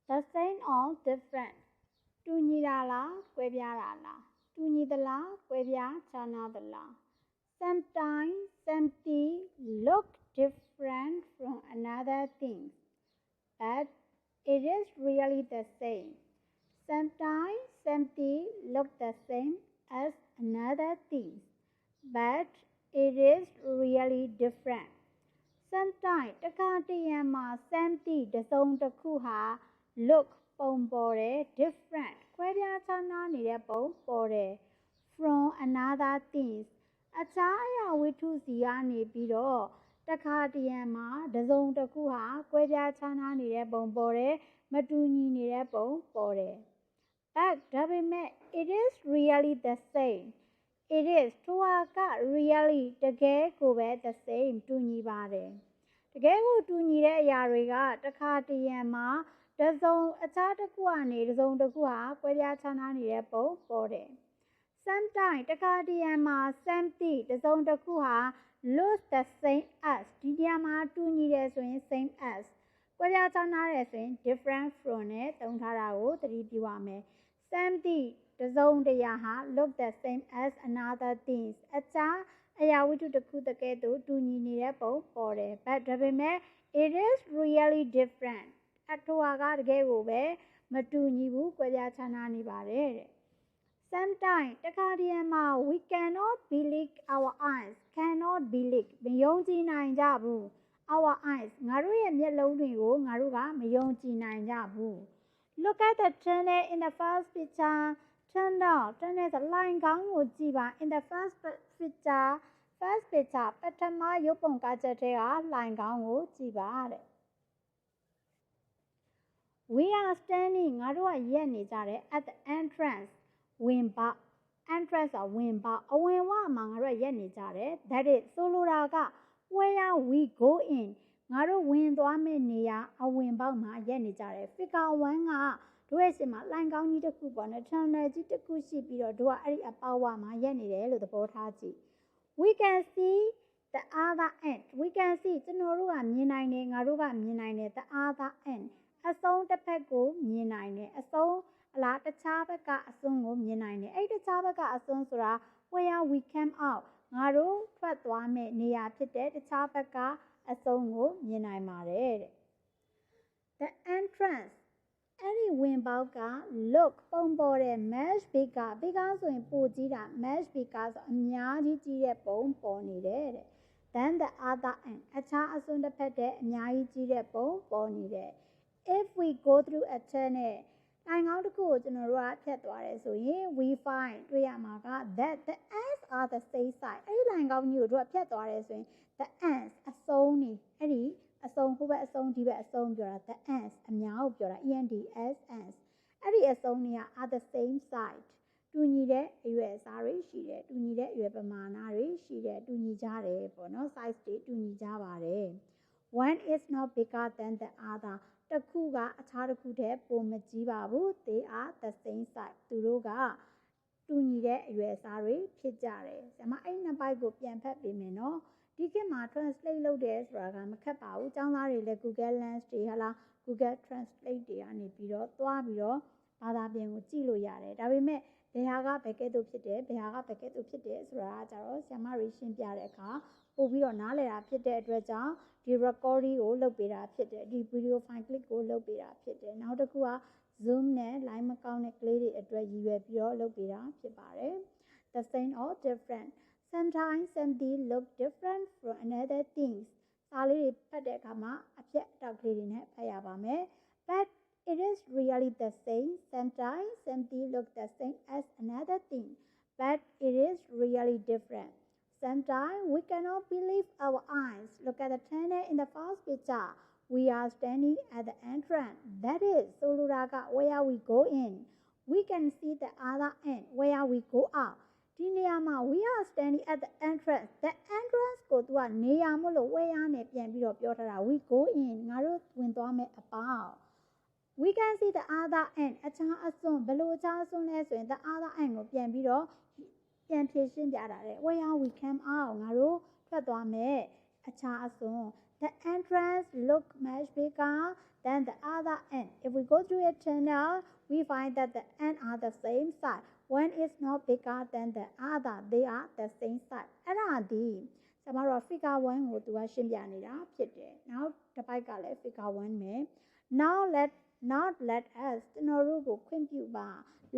The same or different. တူညီတာလားကွဲပြားတာလားတူညီသလားကွဲပြားခြားနားသလား Sometimes something look different from another thing, but it is really the same. Sometimes something look the same as another thing, but it is really different. Sometimes တခါတရံမှာ something တစ်စုံတစ်ခုဟာ look ပုံပေါ်တယ် different ခွဲပြားခြားနားနေတဲ့ပုံပေါ်တယ် from another things အခြားအရာဝတ္ထုစီကနေပြီးတော့တခါတရံမှာတစ်စုံတစ်ခုဟာခွဲပြားခြားနားနေတဲ့ပုံပေါ်တယ်မတူညီနေတဲ့ပုံပေါ်တယ် but ဒါပေမဲ့ it is really the same. It is ထိုဟာက really တကယ်ကိုပဲ the same တူညီပါတယ်တကယ်ကိုတူညီတဲ့အရာတွေကတခါတရံမှာတစ်စုံအခြားတစ်ခုကနေတစ်စုံတစ်ခုဟာကွဲပြားခြားနားနေတဲ့ပုံပေါ်တယ် Sometimes တခါတရံမှာ something တစ်စုံတစ်ခုဟာ looks the same as ဒီနေရာမှာတူညီတယ်ဆိုရင် same as ကွဲပြားခြားနားတယ်ဆိုရင် different from နဲ့သုံးထားတာကိုသတိပြုရမယ် something တစ်စုံတစ်ရာဟာ look the same as another things အခြားအရာဝတ္ထုတစ်ခုတကယ်တူညီနေတဲ့ပုံပေါ်တယ် but ဒါပေမဲ့ it is really different အထိုဟာကတကယ်ကိုပဲမတူညီဘူးကွဲပြားခြားနားနေပါတယ်တဲ့ Sometimes တခါတရံမှာ we cannot believe our eyes cannot believe မယုံကြည်နိုင်ကြဘူး our eyes ငါတို့ရဲ့မျက်လုံးတွေကိုငါတို့ကမယုံကြည်နိုင်ကြဘူး Look at the tunnel in the first picture tunnel ဆိုလိုင်းကောင်းကိုကြည့်ပါ in the first picture ပထမရုပ်ပုံကချက်ထဲကလိုင်းကောင်းကိုကြည့်ပါတဲ့ We are standing ငါတို့ကရက်နေကြတယ် at the entrance ဝင်ပေါက် entrance ကဝင်ပေါက်အဝင်ဝမှာငါတို့ကရက်နေကြတယ် that is ဆိုလိုတာက where we go in ငါတို့ဝင်သွားမယ့်နေရာအဝင်ပေါက်မှာရက်နေကြတယ် figure 1ကတို့ရဲ့ရှင်မှာလိုင်းကောင်းကြီးတစ်ခုပေါ့နော် tunnel ကြီးတစ်ခုရှိပြီးတော့တို့ကအဲ့ဒီအပေါက်ဝမှာရက်နေတယ်လို့သဘောထားကြည့် We can see the other end we can see ကျွန်တော်တို့ကမြင်နိုင်တယ်ငါတို့ကမြင်နိုင်တယ် the other end အဆုံးတစ်ဖက်ကိုမြင်နိုင်တယ်အဆုံးအလားတခြားဘက်ကအစွန်းကိုမြင်နိုင်တယ်အဲ့တခြားဘက်ကအစွန်းဆိုတာ where we came out ငါတို့ထွက်သွားမယ့်နေရာဖြစ်တဲ့တခြားဘက်ကအစွန်းကိုမြင်နိုင်ပါတယ်တဲ့ The entrance အဲ့ဒီဝင်ပေါက်က look ပုံပေါ်တဲ့ much bigger ဆိုရင်ပိုကြီးတာ much bigger ဆိုအများကြီးကြီးတဲ့ပုံပေါ်နေတယ်တဲ့ Then the other end အခြားအစွန်းတစ်ဖက်တဲ့အများကြီးကြီးတဲ့ပုံပေါ်နေတယ် If we go through a tunnel လိုင်းကောင်းတစ်ခုကိုကျွန်တော်တို့ကဖြတ်သွားတယ်ဆိုရင် we find တွေ့ရမှာက that the ends are the same side အဲ့ဒီလိုင်းကောင်းကြီးကိုတို့ကဖြတ်သွားတယ်ဆိုရင် the ends အဆုံးနေအဲ့ဒီအဆုံးဟိုဘက်အဆုံးဒီဘက်အဆုံးပြောတာ the ends အများကိုပြောတာ ends အဲ့ဒီအဆုံးတွေက are the same side တူညီတဲ့အရွယ်အစားတွေရှိတယ်တူညီတဲ့အရွယ်ပမာဏတွေရှိတယ်တူညီကြတယ်ပေါ့နော် size တွေတူညီကြပါတယ် one is not bigger than the other တစ်ခုကအခြားတစ်ခုတည်းပိုမကြီးပါဘူး they are the same size သူတို့ကတူညီတဲ့အရွယ်အစားတွေဖြစ်ကြတယ်။ဒါမှအဲ့နှစ်ပိုက်ကိုပြန်ဖတ်ပေးမယ်နော်။ဒီခေတ်မှာ translate လုပ်တယ်ဆိုတာကမခက်ပါဘူး။ကျောင်းသားတွေလည်း Google Lens တွေဟလား Google Translate တွေကနေပြီးတော့သွားပြီးတော့ဘာသာပြန်ကိုကြည့်လို့ရတယ်။ဒါပေမဲ့ဘယ်ဟာကဘယ်ကဲ့သို့ဖြစ်တယ်ဘယ်ဟာကဘယ်ကဲ့သို့ဖြစ်တယ်ဆိုတာကကြတော့ဆရာမတွေရှင်းပြတဲ့အခါပို့ပြီးတော့နားလည်တာဖြစ်တဲ့အတွက်ကြောင့်ဒီ recording ကိုလုပ်ပေးတာဖြစ်တယ်ဒီ video file clip ကိုလုပ်ပေးတာဖြစ်တယ်နောက်တစ်ခုက zoom နဲ့ line မကောင်းတဲ့ကလေးတွေအတွက်ရည်ရွယ်ပြီးတော့လုပ်ပေးတာဖြစ်ပါတယ် the same or different sometimes something look different from another things စာလေးတွေဖတ်တဲ့အခါမှာအဖြတ်အတောက်ကလေးတွေနဲ့ဖတ်ရပါမယ် but it is really the same sometimes something look the same as another thing but it is really different Sometimes we cannot believe our eyes. Look at the tunnel in the first picture. We are standing at the entrance. That is, Soluraga, where we go in. We can see the other end, where we go out. Diniyama, we are standing at the entrance. The entrance go to a niyamolo, where ne pian biro piotara. We go in. Ngaru windome about. We can see the other end. Acha asun, below acha asun leso, the other end go pian biro. ပြန်ဖြည့်ရှင်းပြတာလေ where we came out ငါတို့ထွက်သွားမယ် The entrance look much bigger than the other end. If we go through a tunnel, we find that the ends are the same size. One is not bigger than the other. They are the same size. အဲ့ဒါဒီကျွန်တော်တို့ figure 1 ကိုသူကရှင်းပြနေတာဖြစ်တယ်။နောက်တစ်ပိုက်ကလည်း figure 1 ပဲ Now let us ကျွန်တော်တို့ကိုခွင့်ပြုပါ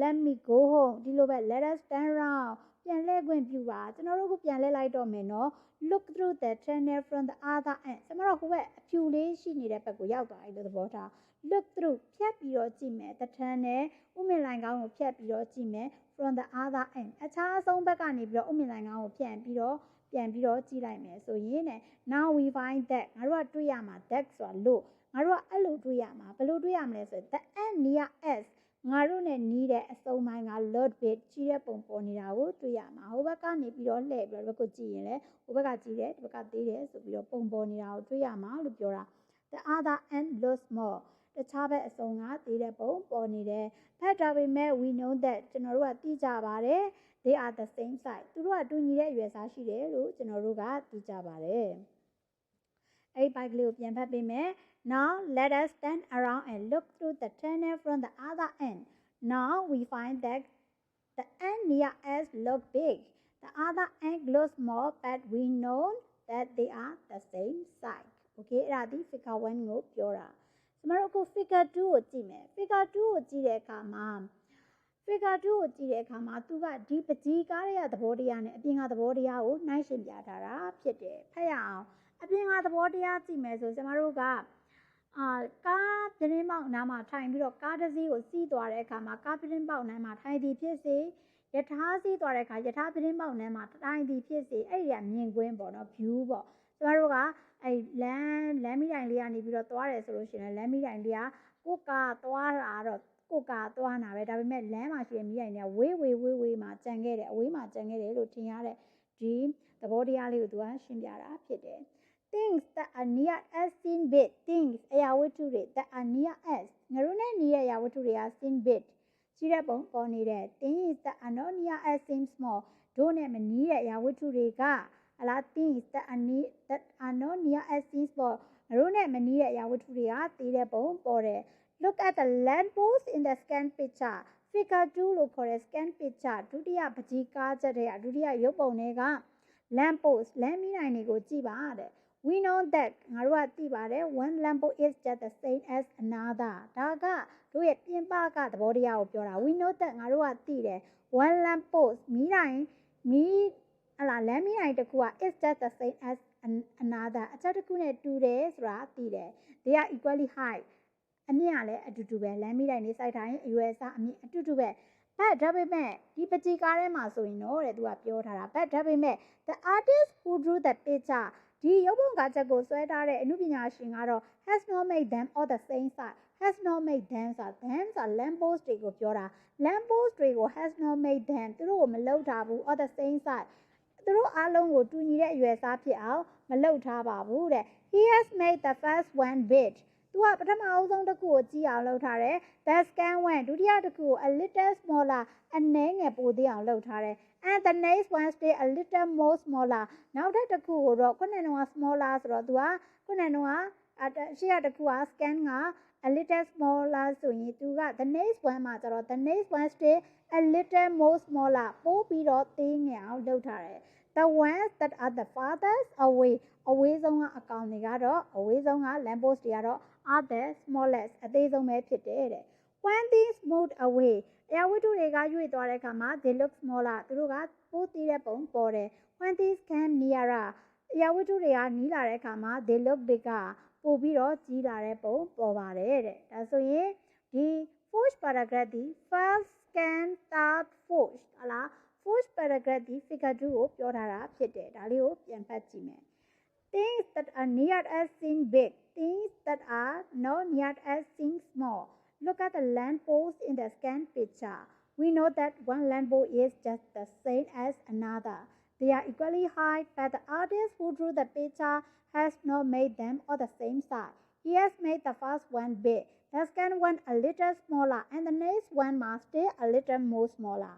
Let me go home ဒီလိုပဲ Let us turn around ပြန်လှည့်ခွင့်ပြုပါကျွန်တော်တို့ကိုပြန်လှည့်လိုက်တော့မယ်နော် Look through the tunnel from the other end ကျွန်တော်တို့ဟိုဘက်အဖြူလေးရှိနေတဲ့ဘက်ကိုရောက်သွားပြီလို့သဘောထား Look through ဖြတ်ပြီးတော့ကြည့်မယ် the tunnel ဥမင်လိုင်ကောင်းကိုဖြတ်ပြီးတော့ကြည့်မယ် from the other end အခြားအဆုံးဘက်ကနေပြီးတော့ဥမင်လိုင်ကောင်းကိုပြန်ပြီးတော့ကြည့်လိုက်မယ်ဆိုရင်တဲ့ Now we find that ငါတို့ကတွေ့ရမှာ that ဆိုတာလို့ငါတို့ကအဲ့လိုတွေ့ရမှာဘယ်လိုတွေ့ရမလဲဆိုရင် the end near us ငါတို့နဲ့နီးတဲ့အစုံပိုင်းက load bit ကြီးတဲ့ပုံပေါ်နေတာကိုတွေ့ရမှာဟိုဘက်ကနေပြီးတော့လှည့်ပြီးတော့ဒီဘက်ကိုကြည့်ရင်လည်းဟိုဘက်ကကြီးတယ်ဒီဘက်ကသေးတယ်ဆိုပြီးတော့ပုံပေါ်နေတာကိုတွေ့ရမှာလို့ပြောတာ the other end looks small တခြားဘက်အစုံကသေးတဲ့ပုံပေါ်နေတယ်ဒါပေမဲ့ we know that ကျွန်တော်တို့ကသိကြပါတယ် they are the same size သူတို့ကတူညီတဲ့အရွယ်အစားရှိတယ်လို့ကျွန်တော်တို့ကသိကြပါတယ်အဲ့ဒီဘိုက်ကလေးကိုပြန်ဖတ်ပေးမယ်Now let us stand around and look through the tunnel from the other end. Now we find that the end near us look big. The other end looks small, but we know that they are the same size. Okay, အဲ့ဒါဒီ figure 1 ကိုပြောတာ။ကျွန်တော်တို့အခု figure 2ကိုကြည့်မယ်။ figure 2ကိုကြည့်တဲ့အခါမှာသူကဒီပကြီးကားရဲ့သဘောတရားနဲ့အပြင်ကသဘောတရားကိုနှိုင်းယှဉ်ပြထားတာဖြစ်တယ်။ဖတ်ရအောင်။အပြင်ကသဘောတရားကြည့်မယ်ဆိုကျွန်တော်တို့ကကားပြတင်းပေါက်နားမှာထိုင်ပြီးတော့ကားတစ်စီးကိုစီးသွားတဲ့အခါမှာကားပြတင်းပေါက်နားမှာထိုင်သည်ဖြစ်စေယထာစီးသွားတဲ့အခါယထာပြတင်းပေါက်နားမှာထိုင်သည်ဖြစ်စေအဲ့ဒီကမြင်ကွင်းပေါ့နော် view ပေါ့ကျမတို့ကအဲ့လမ်းမီးတိုင်လေးကနေပြီးတော့သွားတယ်ဆိုလို့ရှိရင်လမ်းမီးတိုင်လေးကကိုကားသွားတာတော့ကိုကားသွားနာပဲဒါပေမဲ့လမ်းမှာရှိတဲ့မီးတိုင်တွေကဝေးမှာကျန်ခဲ့တယ်အဝေးမှာကျန်ခဲ့တယ်လို့ထင်ရတဲ့ဒီသဘောတရားလေးကိုသူကရှင်းပြတာဖြစ်တယ်Things that are near us seem big. Things အရာဝတ္ထုတွေ that are near us ငါတို့နဲ့နီးတဲ့အရာဝတ္ထုတွေက seem big ရှိတဲ့ပုံပေါ်နေတဲ့ Things that are not near us seem small တို့နဲ့မနီးတဲ့အရာဝတ္ထုတွေကဟလား Things that are not near us seem small ငါတို့နဲ့မနီးတဲ့အရာဝတ္ထုတွေကသေးတဲ့ပုံပေါ်တယ် Look at the lamppost in the scan picture. Figure 2လို့ခေါ်တဲ့ scan picture ဒုတိယပကြီးကားချက်တဲ့ဒုတိယရုပ်ပုံတွေက lamppost လမ်းမီးတိုင်တွေကိုကြည့်ပါတဲ့We know that ငါတို့ကသိပါတယ် one lamppost is just the same as another ဒါကတို့ရဲ့ပြင်ပကသဘောတရားကိုပြောတာ We know that ငါတို့ကသိတယ် one lamppost လမ်းမီးတိုင်တစ်ခုက is just the same as another အချက်တစ်ခုနဲ့တူတယ်ဆိုတာသိတယ် They are equally high အမြင့်ကလည်းအတူတူပဲလမ်းမီးတိုင်လေးစိုက်ထားရင်အရွယ်အစားအမြင့်အတူတူပဲဒါပေမဲ့ဒီပကြီးကားထဲမှာဆိုရင်တော့တဲ့သူကပြောထားတာဒါပေမဲ့ the artist who drew the pictureဒီရုပ်ပုံကားချက်ကိုဆွဲထားတဲ့အနုပညာရှင်ကတော့ has not made them all the same size has not made them ဆိုတာ lamppost တွေကိုပြောတာ lamppost တွေကို has not made them သူတို့ကိုမလုပ်ထားဘူး all the same size သူတို့အားလုံးကိုတူညီတဲ့အရွယ်အစားဖြစ်အောင်မလုပ်ထားပါဘူးတဲ့ he has made the first one big သူကပထမအဆုံးတစ်ခုကိုကြီးအောင်လုပ်ထားတယ် the second one ဒုတိယတစ်ခုကို a little smaller အနည်းငယ်ပိုသေးအောင်လုပ်ထားတယ်And the next one stay a little more smaller နောက်တစ်ခုကိုတော့ခုနက smaller ဆိုတော့သူကခုနကရှေ့ကတစ်ခုက scan က a little smaller ဆိုရင်သူက the next one မှာကျတော့ the next one stay a little more smaller ပို့ပြီးတော့သေးငယ်အောင်လုပ်ထားတယ် The ones that are the farthest away အဝေးဆုံးကအကောင်တွေကတော့အဝေးဆုံးက lamppost တွေကတော့ are the smallest အသေးဆုံးပဲဖြစ်တယ်တဲ့ When these moved awayအရာဝတ္ထုတွေကရွေ့သွားတဲ့အခါမှာ they look smaller သူတို့ကပိုသေးတဲ့ပုံပေါ်တယ် When these came nearer အရာဝတ္ထုတွေကနီးလာတဲ့အခါမှာ they look bigger ပိုပြီးတော့ကြီးလာတဲ့ပုံပေါ်ပါတယ်တဲ့ဒါဆိုရင်ဒီ first paragraph ဒီ first scan third fourth ဟလား first paragraph ဒီ figure 2ကိုပြောထားတာဖြစ်တယ်ဒါလေးကိုပြန်ဖတ်ကြည့်မယ် Things that are near us seem big things that are not near us seem small Look at the lamppost in the scan picture. We know that one lamppost is just the same as another. They are equally high, but the artist who drew the picture has not made them all the same size. He has made the first one big, the second one a little smaller, and the next one must stay a little more smaller.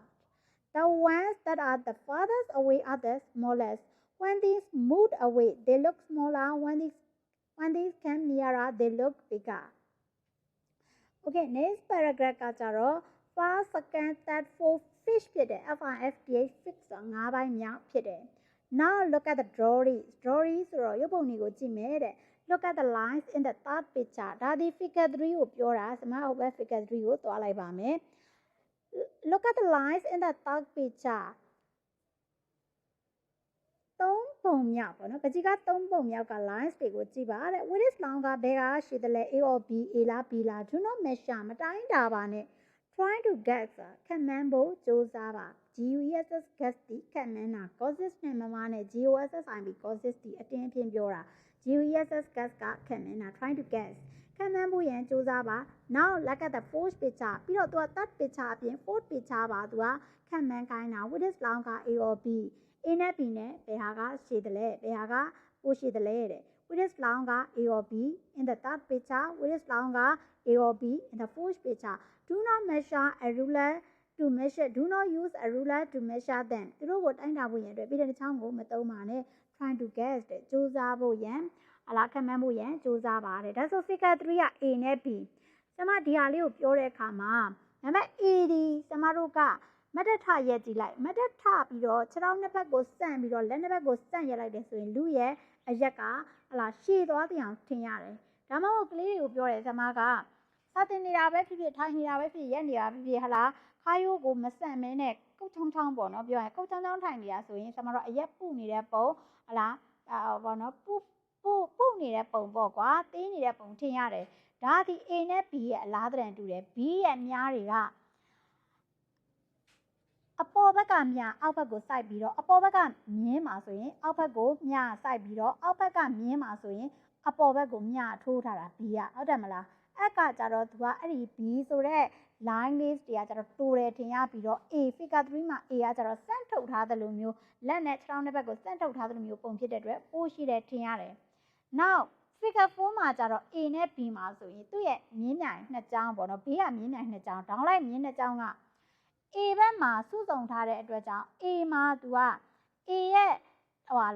The ones that are the farthest away are the smallest. When these moved away, they look smaller. When these came nearer, they look bigger. Okay, next paragraph ကကြတော့ first second third fourth fish ဖြစ်တယ် FISH fix ဆို၅ပိုင်းမြောက်ဖြစ်တယ် Now look at the drawing ဆိုတော့ရုပ်ပုံတွေကိုကြည့်မယ်တဲ့ Look at the lines in the third picture ဒါဒီ figure 3ကိုပြောတာစမဟိုဘက် figure 3ကိုသွားလိုက်ပါမယ် Look at the lines in the third picture 3ပုံမြောက်ပေါ့နော်ပကြီးက3ပုံမြောက်က lines တွေကိုကြည့်ပါတဲ့ What is long ကဘယ်ကရှိသလဲ A or B A လား B လား Do not measure မတိုင်းတာပါနဲ့ Try to guess ခန့်မှန်းဖို့ကြိုးစားပါ GUSS guess ဒီခန့်မှန်းတာ causes နဲ့မမနဲ့ GOSSIB causes ဒီအတင်းအပြင်းပြောတာ GUSS guess ကခန့်မှန်းတာ Try to guess ခန့်မှန်းဖို့ရန်ကြိုးစားပါ Now look at the fourth picture ပြီးတော့သူက third picture အပြင် fourth picture ပါသူကခန့်မှန်းခိုင်းတာ What is long က A or B A နဲ့ B နဲ့ဘယ်ဟာကရှိသလဲဘယ်ဟာကပိုရှိသလဲတဲ့ What is long က A or B in the third picture What is long က A or B in the fourth picture Do not measure a ruler to measure Do not use a ruler to measure them သူတို့ကိုတိုင်းတာဖို့ရန်အတွက်ပြည်တဲ့ချောင်းကိုမသုံးပါနဲ့ Try to guess တဲ့စူးစမ်းဖို့ရန်အလားခန့်မှန်းဖို့ရန်စူးစမ်းပါတယ်ဒါဆို figure 3က A နဲ့ B ကျမဒီဟာလေးကိုပြောတဲ့အခါမှာနံပါတ် A ဒီကျမတို့ကမတ်တထရက်ကြည့်လိုက်မတ်တထပြီးတော့ခြေထောက်နှစ်ဖက်ကိုစန့်ပြီးတော့လက်နှစ်ဖက်ကိုစန့်ရက်လိုက်တယ်ဆိုရင်လူရဲ့အရက်ကဟလာရှည်သွားတဲ့အောင်ထင်ရတယ်ဒါမှမဟုတ်ကလေးတွေကိုပြောတယ်ကျမကစာတင်နေတာပဲဖြစ်ဖြစ်ထိုင်နေတာပဲဖြစ်ရက်နေတာဖြစ်ဖြစ်ဟလာခါရိုးကိုမစန့်မဲနဲ့ကုတ်ချောင်းချောင်းပေါ့နော်ပြောရင်ကုတ်ချောင်းချောင်းထိုင်နေတာဆိုရင်ကျမတို့အရက်ပုနေတဲ့ပုံဟလာပေါ့နော်ပုနေတဲ့ပုံပေါ့ကွာသေးနေတဲ့ပုံထင်ရတယ်ဒါဒီ A နဲ့ B ရဲ့အလားတန်တူတယ် B ရဲ့များတွေကအပေါ်ဘက်ကမြအောက်ဘက်ကိုစိုက်ပြီးတော့အပေါ်ဘက်ကမြင်းမှာဆိုရင်အောက်ဘက်ကိုမြစိုက်ပြီးတော့အောက်ဘက်ကမြင်းမှာဆိုရင်အပေါ်ဘက်ကိုမြထိုးထားတာ B ကဟုတ်တယ်မလားအဲ့ကကြတော့သူကအဲ့ဒီ B ဆိုတဲ့ line list တွေကကြတော့တိုးတယ်ထင်ရပြီးတော့ A figure 3မှာ A ကကြတော့စန့်ထုတ်ထားသလိုမျိုးလက်နဲ့ခြေထောက်နှစ်ဘက်ကိုစန့်ထုတ်ထားသလိုမျိုးပုံဖြစ်တဲ့အတွက်ပိုးရှိတယ်ထင်ရတယ် Now figure 4မှာကြတော့ A နဲ့ B မှာဆိုရင်သူ့ရဲ့မြင်းမြိုင်နှစ်ကြောင်းပေါ့နော် B ကမြင်းမြိုင်နှစ်ကြောင်းဒေါင်းလိုက်မြင်းနှစ်ကြောင်းကA ဘက်မှာစုစုံထားတဲ့အတွက်ကြောင့် A မှာသူက A ရဲ့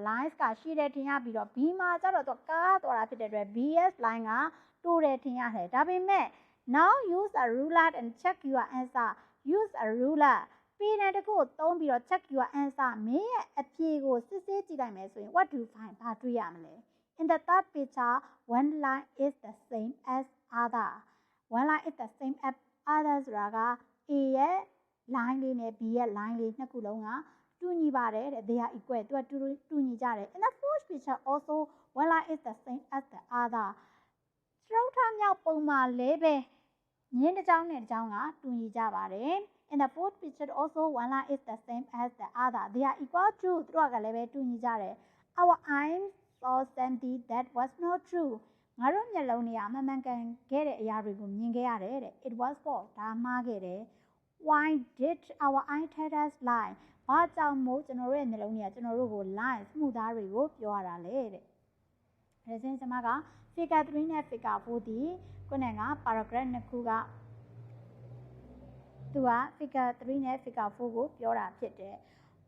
lines ကရှိတယ်ထင်ရပြီးတော့ B မှာကျတော့သူကားသွားတာဖြစ်တဲ့အတွက် BS line ကတိုးတယ်ထင်ရတယ်ဒါပေမဲ့ now use a ruler and check your answer use a ruler ပြည်နယ်တစ်ခုကိုသုံးပြီးတော့ check your answer မင်းရဲ့အဖြေကိုစစ်ဆေးကြည့်လိုက်မယ်ဆိုရင် what do you find ဘာတွေ့ရမလဲ in the third picture one line is the same as other one line is the same as other ဆိုတာက A ရဲ့ line လေးနဲ့ B ရဲ့ line လေးနှစ်ခုလုံးကတူညီပါတယ်တဲ့ they are equal သူကတူညီကြတယ် in the fourth picture also one line is the same as the other စတုထမြောက်ပုံမှာလည်းပဲမြင်းတစ်ကြောင်းနဲ့တစ်ကြောင်းကတူညီကြပါတယ် in the fourth picture also one line is the same as the other they are equal to သူတို့ကလည်းပဲတူညီကြတယ် our eyes saw something that was not true ငါတို့မျက်လုံးတွေကမမှန်ကန်ခဲ့တဲ့အရာတွေကိုမြင်ခဲ့ရတယ်တဲ့ it was false ဒါမှားခဲ့တယ် why did our eye tell us lie ဘာကြောင့်မို့ကျွန်တော်တို့ရဲ့မျက်လုံးတွေကကျွန်တော်တို့ကို lie မှုသားတွေကိုပြောရတာလဲတဲ့ဒါဆိုရင်ကျွန်မက figure 3နဲ့ figure 4ဒီခုနက paragraph နှစ်ခုကသူက figure 3နဲ့ figure 4ကိုပြောတာဖြစ်တယ်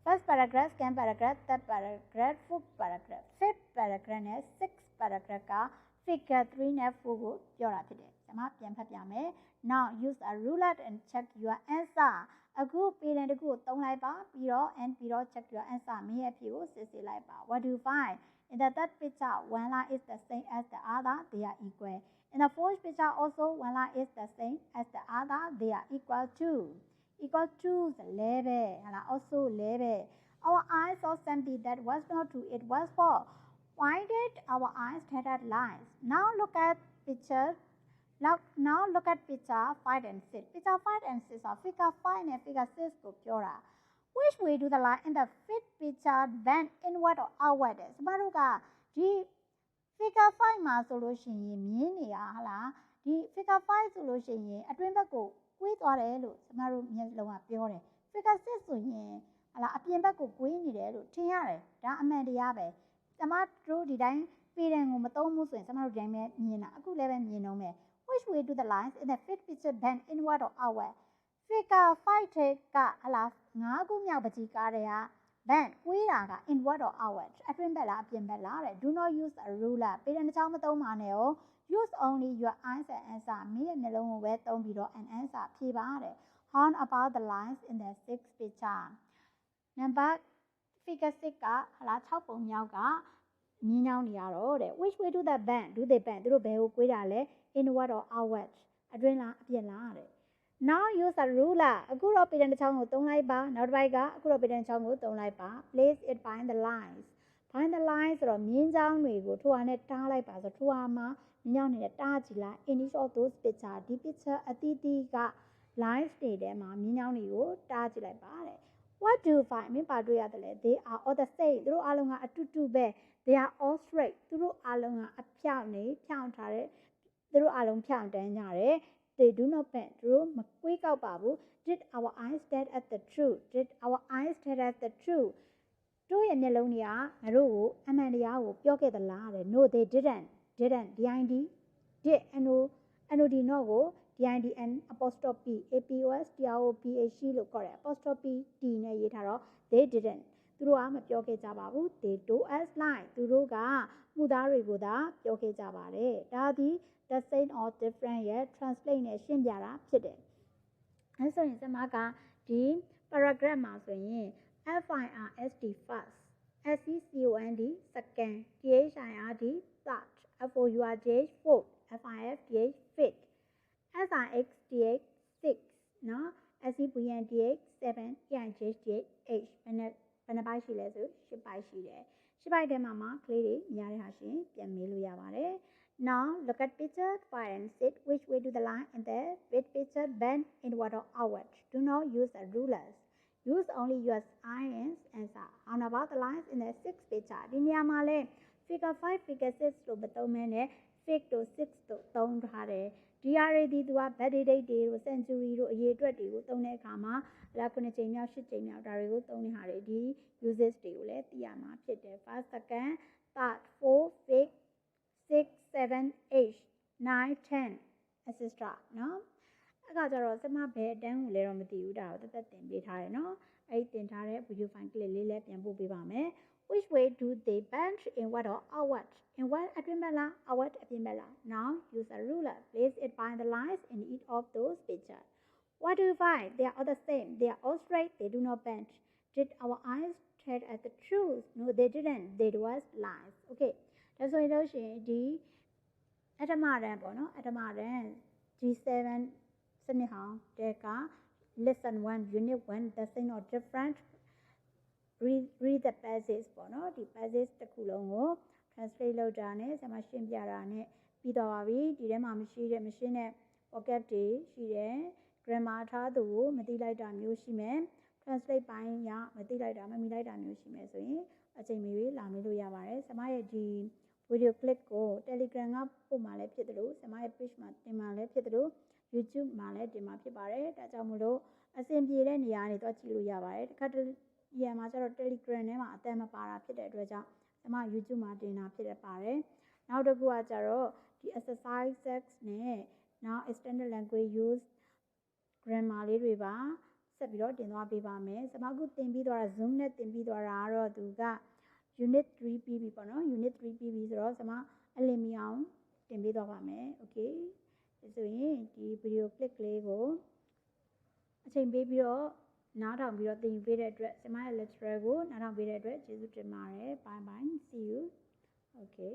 first paragraph second paragraph third paragraph fourth paragraph fifth paragraph နဲ့ sixth paragraph က figure 3နဲ့ 4ကိုပြောတာဖြစ်တယ်ကျွန်မပြန်ဖတ်ပြမယ် now use a ruler and check your answer အခုပြည်နယ်တစ်ခုကိုသုံးလိုက်ပါပြီးတော့ check your answer မင်းရဲ့အဖြေကိုစစ်ဆေးလိုက်ပါ what do you find in the third picture one line is the same as the other they are equal in the fourth picture also one line is the same as the other they are equal to လဲပဲဟာလား also လဲပဲ our eyes saw something that was not true it was false why did our eyes tell us lies now look at picture 5 and 6 picture 5 and 6 are figure 5 နဲ့ figure 6ကိုပြောတာ which way do the line in the fifth picture bend inward or outward ကျမတို့ကဒီ figure 5မှာဆိုလို့ရှိရင်မြင်းနေရဟလားဒီ figure 5ဆိုလို့ရှိရင်အတွင်းဘက်ကိုကွေးသွားတယ်လို့ကျမတို့မျက်လုံးကပြောတယ် figure 6ဆိုရင်ဟလားအပြင်ဘက်ကိုကွေးနေတယ်လို့ထင်ရတယ်ဒါအမှန်တရားပဲကျမတို့ဒီတိုင်းပြည်တယ်ကိုမသုံးဘူးဆိုရင်ကျမတို့ဒီတိုင်းပဲမြင်တာအခုလည်းပဲမြင်တော့မယ် which way do the lines in the fifth picture bend inward or outward figure 5ထဲကဟလား9ခုမြောက်ပကြီးကားတွေက ban ကွေးတာက inward or outward အတွင်းဘက်လားအပြင်ဘက်လားတဲ့ do not use a ruler ပေတံတစ်ချောင်းမသုံးပါနဲ့哦 use only your eyes and answer မင်းရဲ့မျက်လုံးကိုပဲသုံးပြီးတော့ an answer ဖြေပါတဲ့ how about the lines in the sixth picture number figure 6ကဟလား6ပုံမြောက်ကမြင်းချောင်းနေရတော့တဲ့ which way do they bend သူတို့ဘယ်ကိုကွေးတာလဲ inward or outward အတွင်းလားအပြင်လားတဲ့ now use a ruler အခုတော့ပေတံတစ်ချောင်းကိုသုံးလိုက်ပါနောက်တစ်ပိုက်ကအခုတော့ပေတံတစ်ချောင်းကိုသုံးလိုက်ပါ place it behind the lines behind the lines ဆိုတော့မြင်းချောင်းတွေကိုထိုဟာနဲ့တားလိုက်ပါဆိုထိုဟာမှာမြင်းချောင်းတွေနဲ့တားကြည့်လိုက် in each of those picture ဒီ picture အသီးသီးက lines တွေထဲမှာမြင်းချောင်းတွေကိုတားကြည့်လိုက်ပါတဲ့ what do you find မင်းပါတွေ့ရတယ်လေ they are all the same သူတို့အားလုံးကအတူတူပဲ they are all straight သူတို့အားလုံးကအဖြောင့်နေဖြောင့်ထားတဲ့သူတို့အားလုံးဖြောင့်တန်းကြတယ် they do not bend သူတို့မကွေးကောက်ပါဘူး did our eyes stare at the truth တို့ရဲ့မျက်လုံးတွေကငါတို့ကိုအမှန်တရားကိုပြောခဲ့သလားတဲ့ no they didn't did NOD not ကို DIDN apostrophe APOS TROPH လို့ခေါ်တယ် apostrophe T နဲ့ရေးထားတော့ they didn't သူတို့ကမပြောခဲ့ကြပါဘူး they told us lie သူတို့ကမှုသားတွေကိုသာပြောခဲ့ကြပါတယ်ဒါသည် the same or different ရဲ့ translate နဲ့ရှင်းပြတာဖြစ်တယ်အဲဆိုရင်စမကဒီ paragraph မှာဆိုရင် FIRST first SECOND second THIRD third FOURDH fourth FIFDH fifth SIXDH six နော် SEVNDH seven EIGHDH eight ဘယ်နှပိုင်းရှိလဲဆို10ပိုင်းရှိတယ်10ပိုင်းထဲမှာကလေးတွေများတဲ့ဟာရှင်ပြန်မေးလို့ရပါတယ် Now look at picture 5 and 6 which way do the line in the with picture bend inward or outward do not use a rulers use only your eye and answer how about the lines in the sixth picture ဒီနေရာမှာလဲ figure 5 figure 6လို့မသုံးမဲနဲ့ fig တို့6တို့သုံးထားတယ်ဒီဟာတွေဒီသူက birthday date တွေတို့ century တို့အရေးအတွက်တွေကိုသုံးတဲ့အခါမှာ9ချိန်မြောက်10ချိန်မြောက်ဒါတွေကိုသုံးတဲ့ဟာတွေဒီ uses တွေကိုလည်းသိရမှာဖြစ်တယ် first second third fourth fifth 6 7 8 9 10 etc နော်အဲ့ကကြတော့စမဘယ်အတန်းကိုလဲတော့မသိဘူးဒါကိုတက်တင်ပေးထားတယ်နော်အဲ့တင်ထားတဲ့ video file ကလေးလေးလည်းပြန်ပို့ပေးပါမယ် which way do they bend inward or outward inward အတွင်းဘက်လား outward အပြင်ဘက်လား now use a ruler place it behind the lines in each of those pictures what do you find they are all the same they are all straight they do not bend did our eyes stare at the truth no they didn't they was lies okay ဒါဆိုရင်တော့ရှင်ဒီအထမတန်းပေါ့နော်အထမတန်း G7 စနစ်ဟောင်းတဲက lesson 1 unit 1 the same or different read the passage ပေါ့နော်ဒီ passage တစ်ခုလုံးကို translate လုပ်တာနဲ့ဆရာမရှင်းပြတာနဲ့ပြီးတော့ပါပြီဒီထဲမှာမရှင်းတဲ့ pocket တွေရှိတယ် grammar ထားသူကိုမသိလိုက်တာမျိုးရှိမယ် translate ပိုင်းရမသိလိုက်တာမမိလိုက်တာမျိုးရှိမယ်ဆိုရင်အချိန်မီလာမေးလို့ရပါတယ်ဆရာမရဲ့ဒီ video clip ကို Telegram ကပို့မှာလည်းဖြစ်တယ်လို့ဆရာမရဲ့ page မှာတင်မှာလည်းဖြစ်တယ်လို့ YouTube မှာလည်းတင်မှာဖြစ်ပါတယ်ဒါကြောင့်မို့လို့အဆင်ပြေတဲ့နေရာကနေတော့ကြည့်လို့ရပါတယ်တစ်ခါတရံမှာကျတော့ Telegram ထဲမှာအတန်းမပါတာဖြစ်တဲ့အတွက်ကြောင့်ဆရာမ YouTube မှာတင်တာဖြစ်ပါတယ်နောက်တစ်ခုကကျတော့ဒီ exercises နဲ့နောက် extended language use grammar လေးတွေပါဆက်ပြီးတော့တင်သွားပေးပါမယ်ဆရာမကတင်ပြီးသွားတာ Zoom နဲ့တင်ပြီးသွားတာကတော့သူကunit 3ပြီးပြီပေါ့နော် unit 3ပြီးပြီဆိုတော့ကျွန်မအလင်းမီအောင်တင်ပေးသွားပါမယ် okay ဒါဆိုရင်ဒီ video clip ကလေးကိုအချိန်ပေးပြီးတော့နားထောင်ပြီးတော့သင်ယူပေးတဲ့အတွက်ကျွန်မရဲ့ lecturer ကိုနားထောင်ပေးတဲ့အတွက်ကျေးဇူးတင်ပါတယ် bye bye see you okay